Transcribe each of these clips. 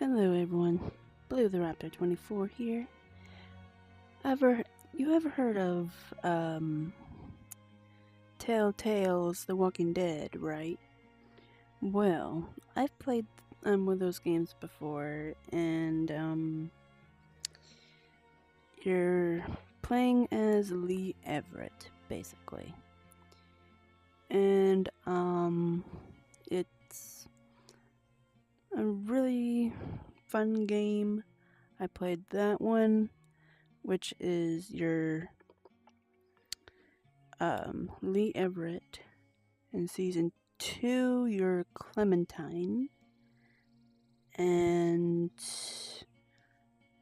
Hello everyone, Blue the Raptor 24 here. You ever heard of TallTales The Walking Dead, right? Well, I've played one of those games before, and you're playing as Lee Everett, basically. And it's a really fun game. I played that one, which is your Lee Everett. In season 2, you're Clementine. And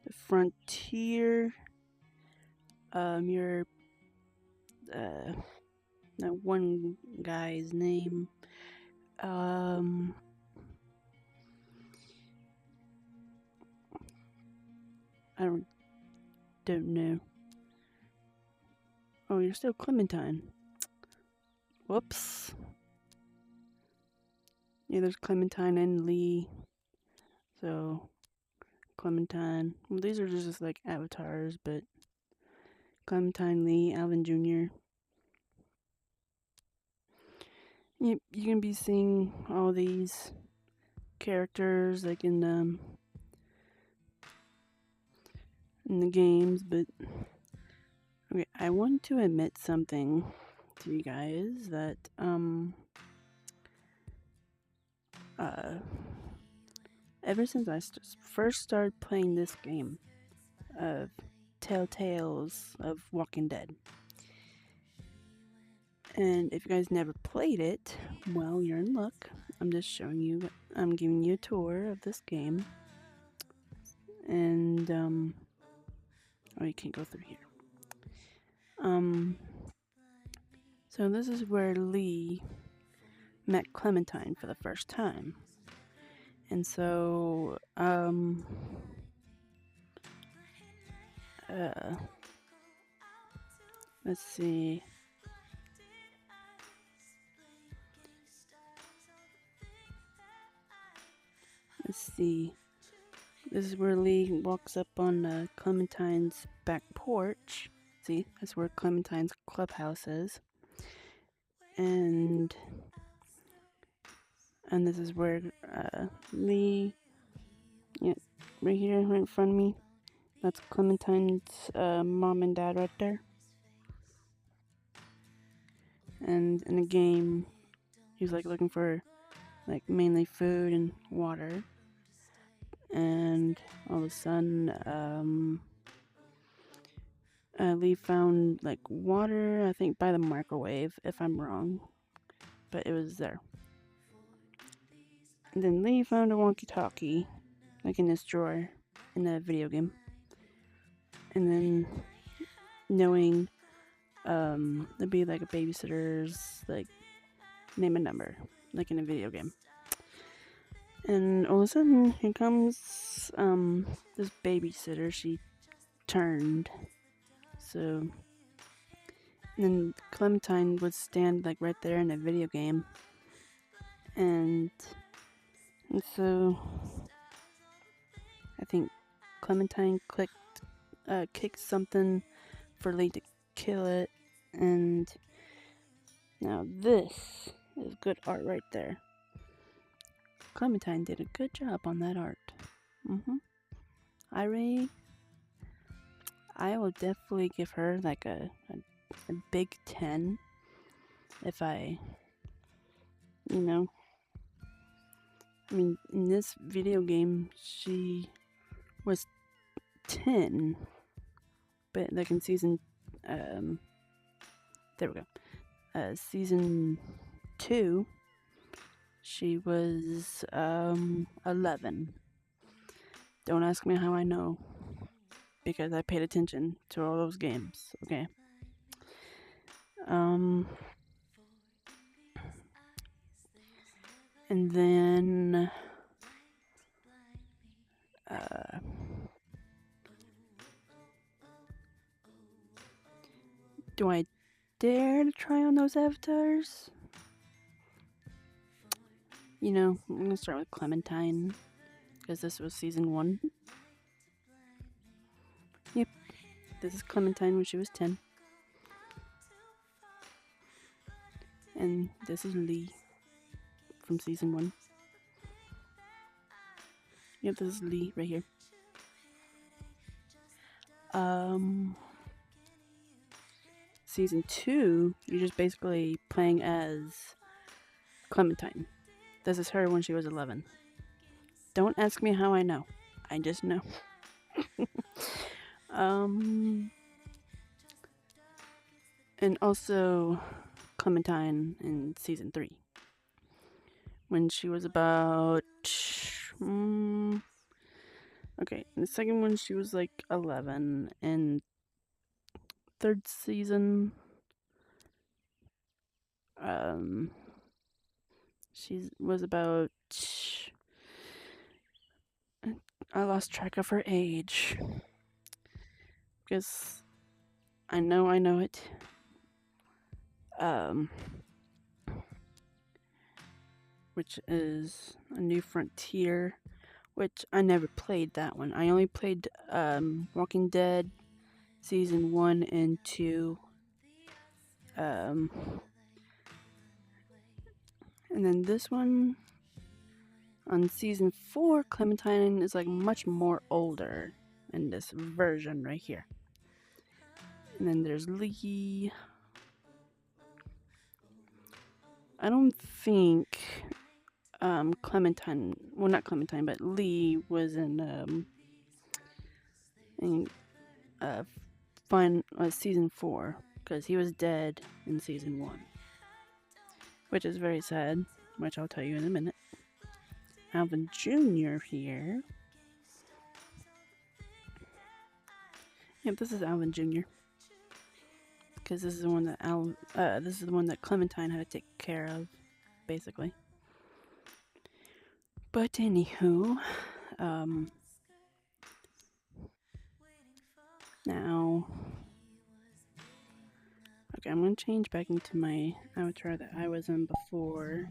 the Frontier, you're that one guy's name. I don't know. Oh, you're still Clementine. Whoops. Yeah, there's Clementine and Lee. So, Clementine. Well, these are just like avatars, but Clementine, Lee, Alvin Jr. You can be seeing all these characters like in the games, but okay, I want to admit something to you guys that ever since I first started playing this game of TallTales of Walking Dead, and if you guys never played it, well, you're in luck. I'm giving you a tour of this game, and oh, you can't go through here. So this is where Lee met Clementine for the first time. And so, let's see. This is where Lee walks up on Clementine's back porch. See, that's where Clementine's clubhouse is. And this is where Lee, yeah, right here, right in front of me. That's Clementine's mom and dad right there. And in the game, he's like looking for like mainly food and water. And all of a sudden, Lee found like water, I think by the microwave, if I'm wrong, but it was there. And then Lee found a walkie-talkie, like in this drawer in the video game. And then knowing there'd be like a babysitter's like name and number, like in a video game. And all of a sudden, here comes this babysitter. She turned. So, and then Clementine would stand like right there in a video game. And so, I think Clementine kicked something for Lee to kill it. And now this is good art right there. Clementine did a good job on that art. I will definitely give her like a big 10 if I, I mean, in this video game, she was 10, but like in season, there we go, season 2, she was 11. Don't ask me how I know, because I paid attention to all those games, okay? And then do I dare to try on those avatars? I'm gonna start with Clementine. because this was season 1. Yep, this is Clementine when she was 10. And this is Lee from season 1. Yep, this is Lee right here. Season 2, you're just basically playing as Clementine. This is her when she was 11. Don't ask me how I know. I just know. And also Clementine in season 3. When she was about... okay, in the second one she was like 11. And third season... she was about... I lost track of her age. Because I know it. Which is A New Frontier, which I never played that one. I only played Walking Dead season 1 and 2. And then this one on season 4, Clementine is like much more older in this version right here. And then there's Lee. I don't think Clementine, well, not Clementine, but Lee was in season 4, because he was dead in season 1, which is very sad, which I'll tell you in a minute. Alvin Jr. here. Yep, this is Alvin Jr. because this is the one that Clementine had to take care of, basically. But anywho, now, okay, I'm gonna change back into my avatar that I was in before.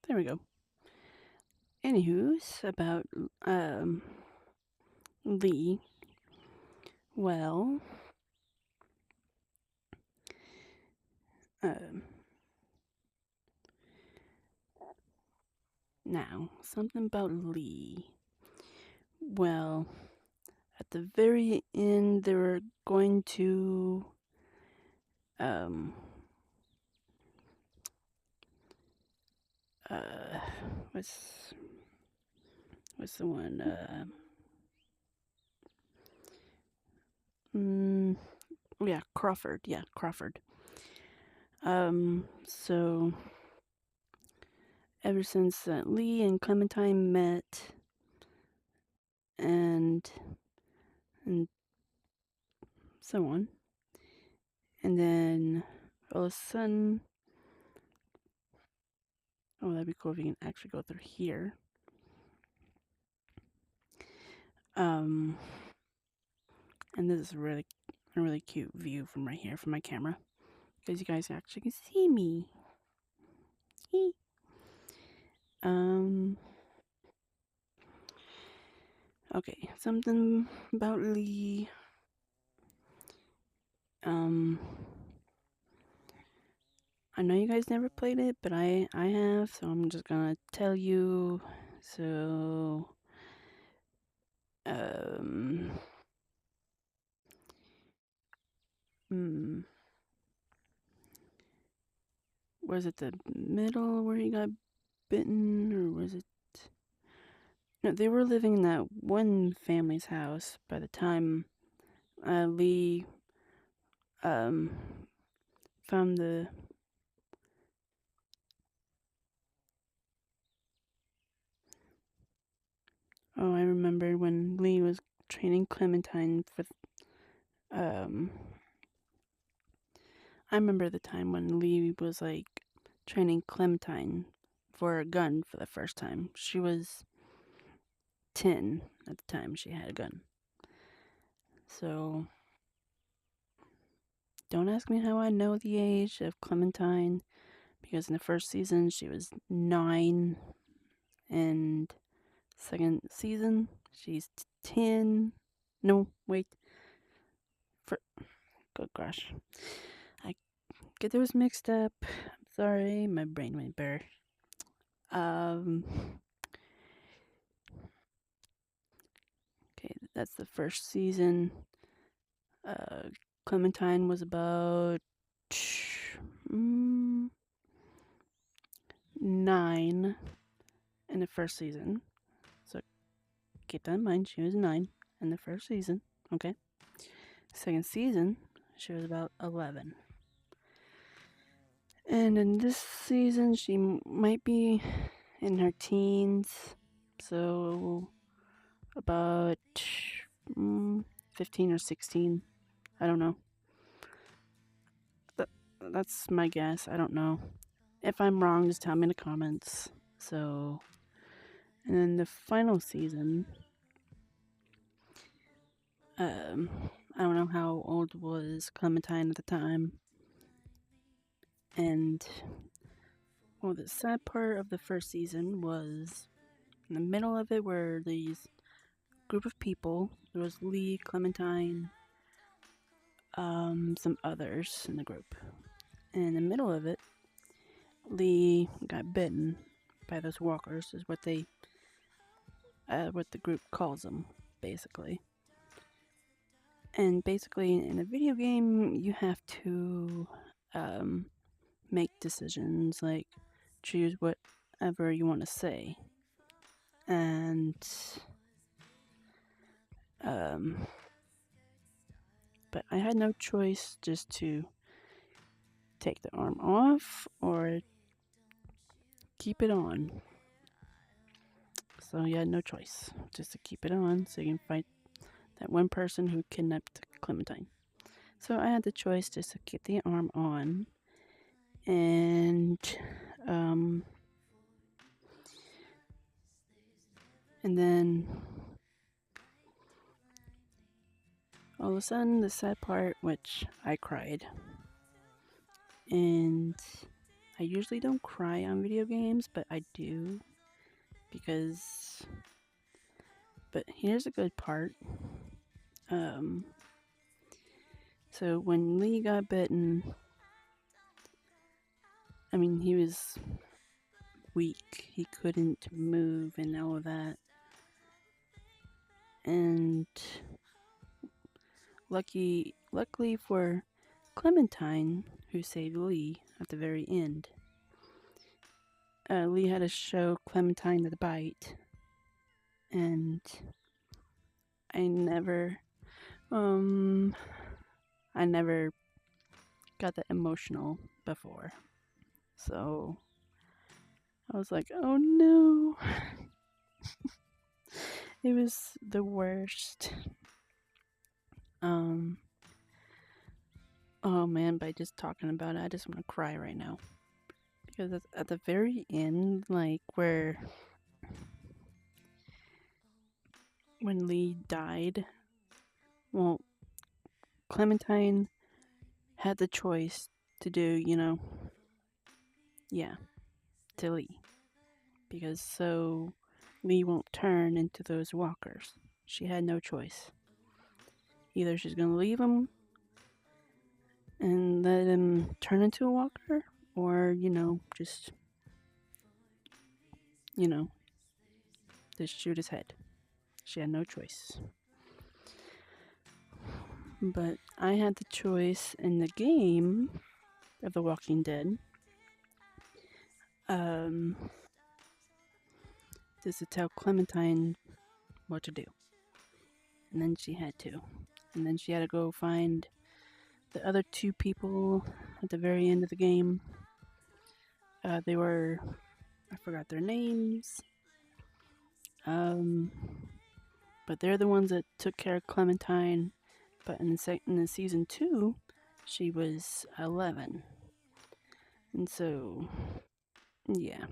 There we go. Anywho's about Lee. Well, now, something about Lee. Well, at the very end, they were going to, what's the one, yeah, Crawford, so, ever since Lee and Clementine met, and so on, and then all of a sudden, oh, that'd be cool if you can actually go through here. And this is a really cute view from right here from my camera, because you guys actually can see me. Okay, something about Lee. I know you guys never played it, but I have, so I'm just gonna tell you. So, was it the middle where he got bitten, or was it? No, they were living in that one family's house by the time Lee found the... Oh, I remember when Lee was training Clementine for... I remember the time when Lee was like training Clementine for a gun for the first time. She was 10 at the time she had a gun. So, Don't ask me how I know the age of Clementine, because in the first season she was 9, and second season she's 10. No, wait. Good gosh. I get those mixed up. I'm sorry, my brain went bare. Okay, that's the first season. Clementine was about 9 in the first season. So keep that in mind. She was 9 in the first season. Okay. Second season, she was about 11. And in this season, she might be in her teens. So about 15 or 16. I don't know. That's my guess. I don't know. If I'm wrong, just tell me in the comments. So, and then the final season, I don't know how old was Clementine at the time. And, well, the sad part of the first season was in the middle of it were these group of people. There was Lee, Clementine, some others in the group. And in the middle of it, Lee got bitten by those walkers, is what the group calls them, basically. And basically, in a video game, you have to make decisions, like choose whatever you want to say. And but I had no choice just to take the arm off or keep it on. So you had no choice, just to keep it on so you can fight that one person who kidnapped Clementine. So I had the choice just to keep the arm on, and then all of a sudden, the sad part, which I cried. And I usually don't cry on video games, but I do, because, but here's a good part. So when Lee got bitten, I mean, he was weak. He couldn't move and all of that. And luckily for Clementine, who saved Lee at the very end, Lee had to show Clementine the bite, and I never got that emotional before. So I was like, oh no. It was the worst. Oh man, by just talking about it, I just want to cry right now. Because at the very end, like when Lee died, well, Clementine had the choice to do, to Lee. Because so Lee won't turn into those walkers. She had no choice. Either she's going to leave him and let him turn into a walker, or, just shoot his head. She had no choice. But I had the choice in the game of The Walking Dead. Just to tell Clementine what to do. And then she had to. And then she had to go find the other 2 people at the very end of the game. They were, I forgot their names. But they're the ones that took care of Clementine. But in the season 2, she was 11. And so, yeah.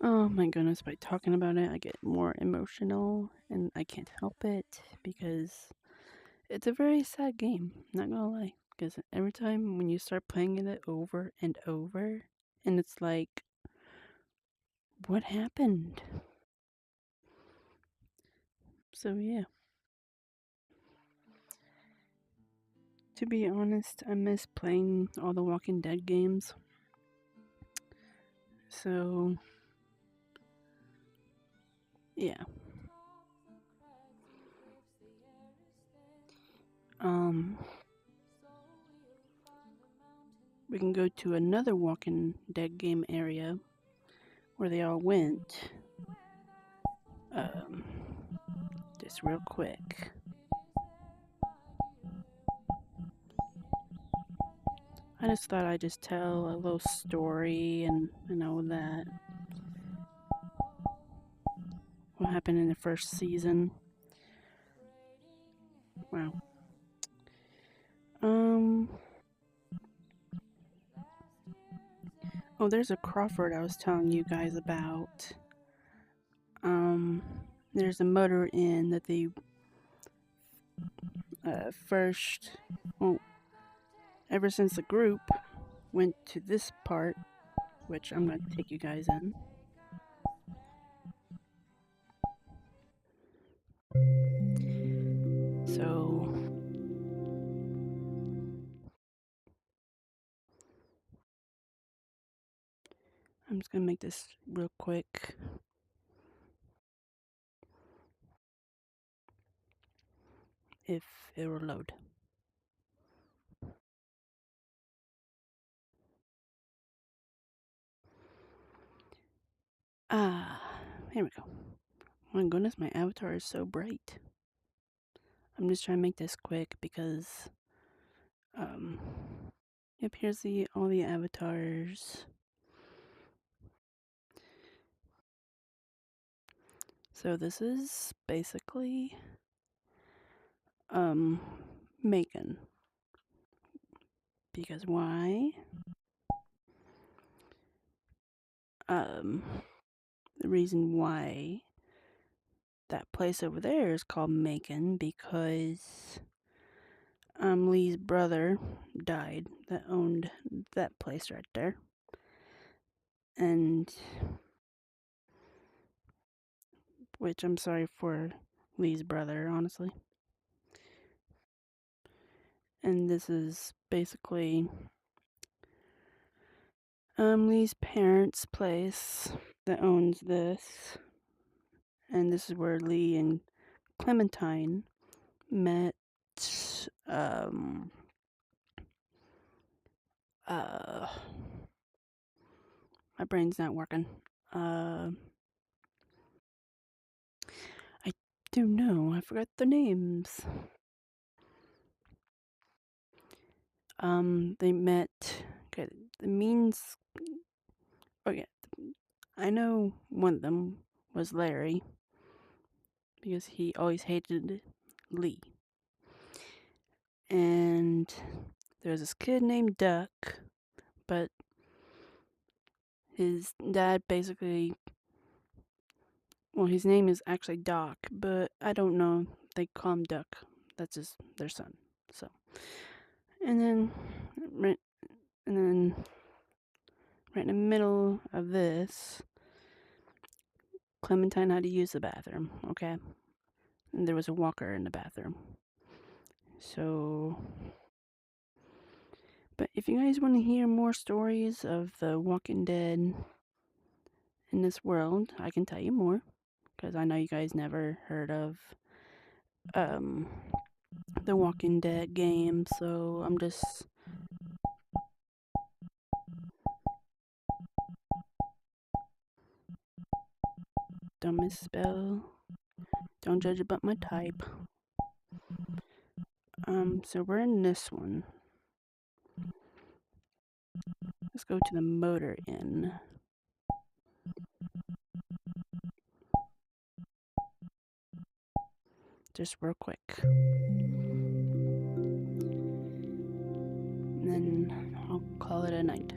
Oh my goodness, by talking about it, I get more emotional, and I can't help it, because It's a very sad game, not gonna lie. Because every time when you start playing it over and over, and it's like, what happened? So yeah. To be honest, I miss playing all the Walking Dead games. So yeah. We can go to another Walking Dead game area where they all went. Um, just real quick. I just thought I'd just tell a little story and all that. What happened in the first season. Wow. Oh, there's a Crawford I was telling you guys about. There's a motor inn that they first, well, ever since the group went to this part, which I'm going to take you guys in. So, I'm just going to make this real quick. If it will load. Here we go. Oh my goodness, my avatar is so bright. I'm just trying to make this quick because, yep, here's all the avatars. So this is basically, Macon. Because why? The reason why that place over there is called Macon because Lee's brother died that owned that place right there. And which I'm sorry for Lee's brother, honestly. And this is basically Lee's parents' place that owns this. And this is where Lee and Clementine met. My brain's not working. I don't know. I forgot the names. They met. Okay, the means. Okay, I know one of them was Larry because he always hated Lee. And there was this kid named Duck, but his dad basically. Well, his name is actually Doc, but I don't know. They call him Duck. That's just their son. So, and then right in the middle of this, Clementine had to use the bathroom. Okay, and there was a walker in the bathroom. So, but if you guys want to hear more stories of the Walking Dead in this world, I can tell you more because I know you guys never heard of the Walking Dead game. So I'm just. Don't misspell. Don't judge about my type. So we're in this one. Let's go to the motor inn. Just real quick. And then I'll call it a night.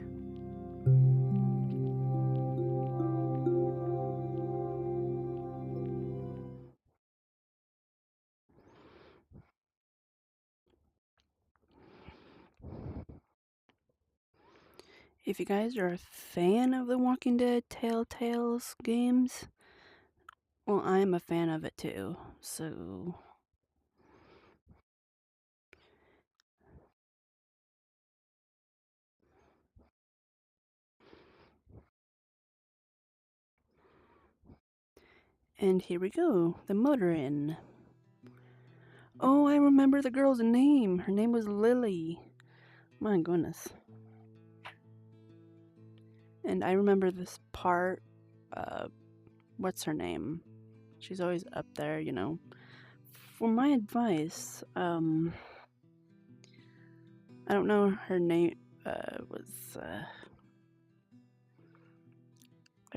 If you guys are a fan of the Walking Dead TallTales games, well, I'm a fan of it too, so... And here we go, the motor inn. Oh, I remember the girl's name. Her name was Lily. My goodness. And I remember this part, what's her name? She's always up there, you know. For my advice, I don't know her name, I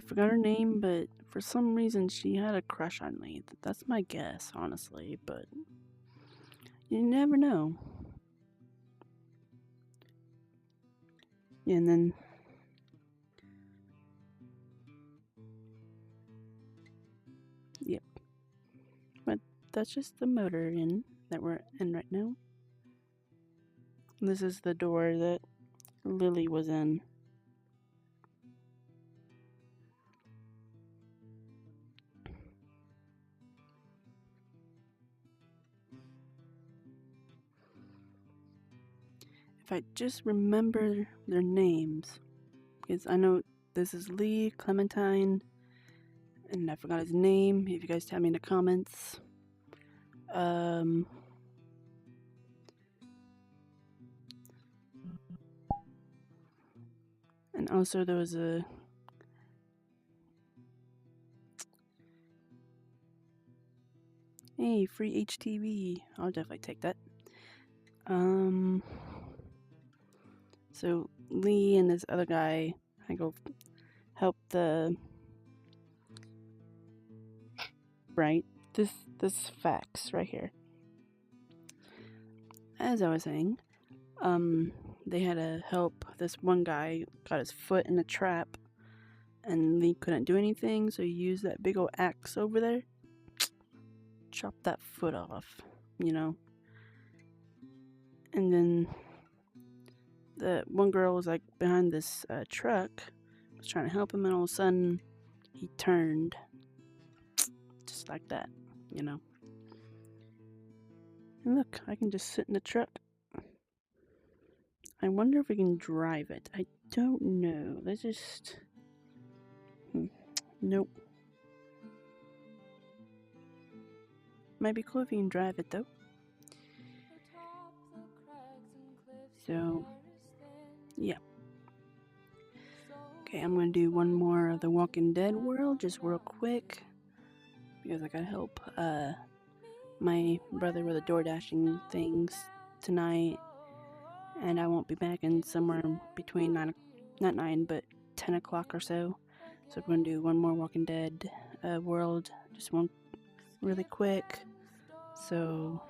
forgot her name, but for some reason she had a crush on me. That's my guess, honestly, but you never know. And then yep. But that's just the motor inn that we're in right now. This is the door that Lily was in. If I just remember their names, because I know this is Lee, Clementine, and I forgot his name. If you guys tell me in the comments. And also there was a... Hey, free HTV. I'll definitely take that. So Lee and this other guy, I go help the... Right? This fax right here. As I was saying, they had to help this one guy, got his foot in a trap, and Lee couldn't do anything, so he used that big old axe over there, chopped that foot off, you know. And then the one girl was like behind this truck, was trying to help him, and all of a sudden he turned, just like that, you know. And look, I can just sit in the truck. I wonder if we can drive it. I don't know. Let's just... Nope. Might be cool if you can drive it though. So, yeah. Okay, I'm gonna do one more of the Walking Dead world, just real quick, because I gotta help my brother with the door dashing things tonight, and I won't be back in somewhere between not 9, but 10 o'clock or so. So we're gonna do one more Walking Dead world, just one really quick. So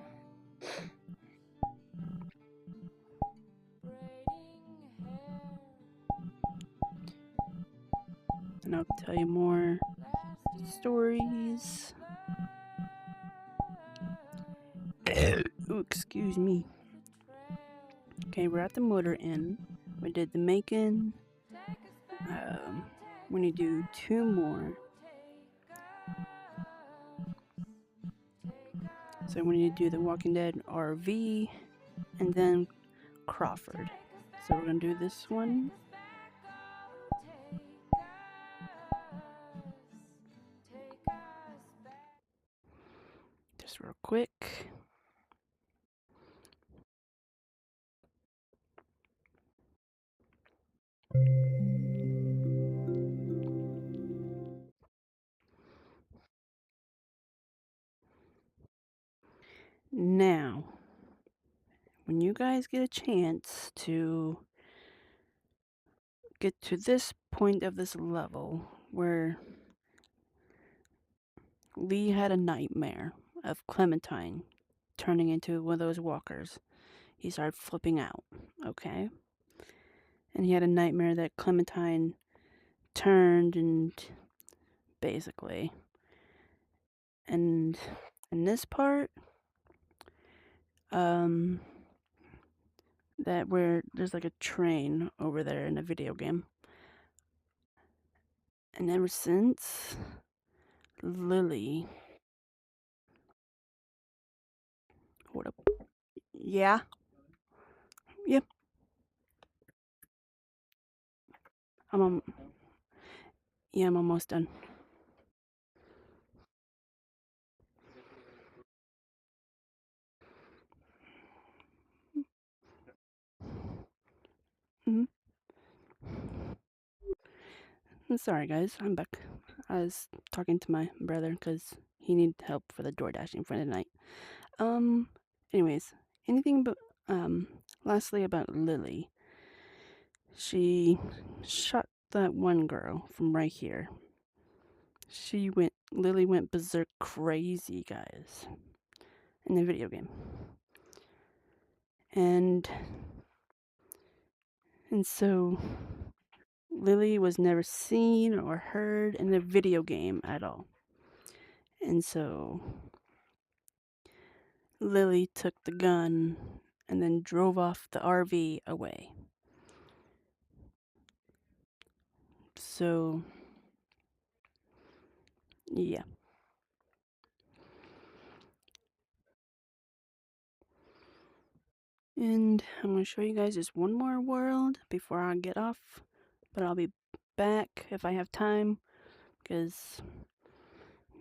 and I'll tell you more stories. Ooh, excuse me. Okay, we're at the motor inn. We did the Macon. We need to do 2 more. So we need to do the Walking Dead RV and then Crawford. So we're gonna do this one. Just real quick. Now, when you guys get a chance to get to this point of this level where Lee had a nightmare of Clementine turning into one of those walkers, he started flipping out, okay? And he had a nightmare that Clementine turned and basically. And in this part, that where there's like a train over there in a video game. And ever since, Lily. What up? Yeah. Yep. I'm yeah, I'm almost done. Hmm. I'm sorry, guys. I'm back. I was talking to my brother because he needed help for the door dashing for the night. Um. Anyways, anything but lastly about Lily. She shot that one girl from right here. Lily went berserk crazy, guys, in the video game. And so Lily was never seen or heard in the video game at all. And so Lily took the gun and then drove off the RV away. So, yeah. And I'm going to show you guys just one more world before I get off. But I'll be back if I have time. Because,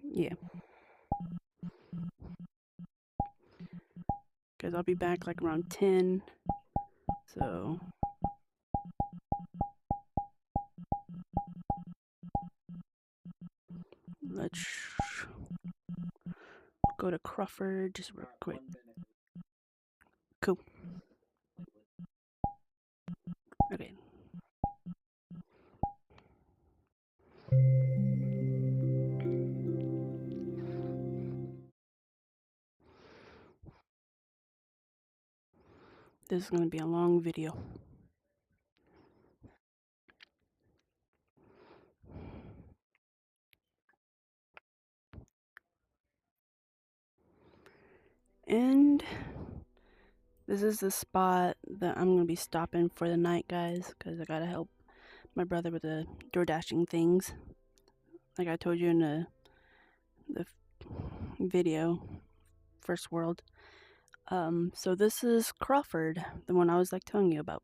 yeah. Because I'll be back like around 10. So, let's go to Crawford just real quick. Cool. Okay. This is going to be a long video. And this is the spot that I'm going to be stopping for the night, guys, because I got to help my brother with the door dashing things. Like I told you in the video, First World. So this is Crawford, the one I was like telling you about,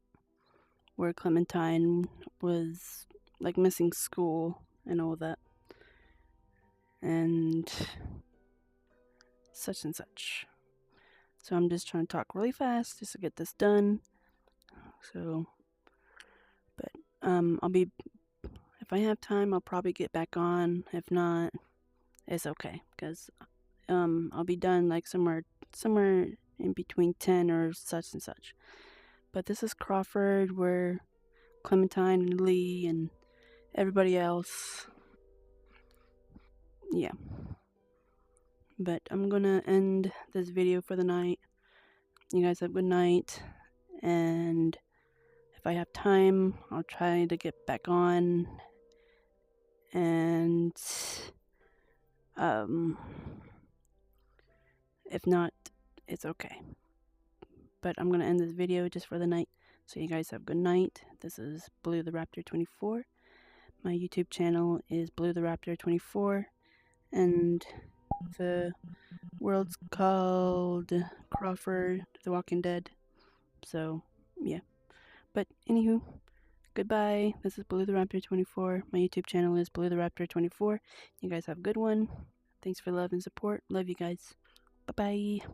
where Clementine was like missing school and all that. And such and such. So I'm just trying to talk really fast just to get this done. So, but I'll be, if I have time, I'll probably get back on. If not, it's okay, because I'll be done like somewhere in between 10 or such and such. But this is Crawford, where Clementine and Lee and everybody else. Yeah. But I'm gonna end this video for the night. You guys have a good night, and if I have time, I'll try to get back on. And if not, it's okay. But I'm gonna end this video just for the night. So you guys have a good night. This is Blue the Raptor 24. My YouTube channel is Blue the Raptor 24, and the world's called Crawford the Walking Dead. So yeah. But anywho, goodbye. This is Blue the Raptor 24. My YouTube channel is Blue the Raptor 24. You guys have a good one. Thanks for love and support. Love you guys. Bye bye.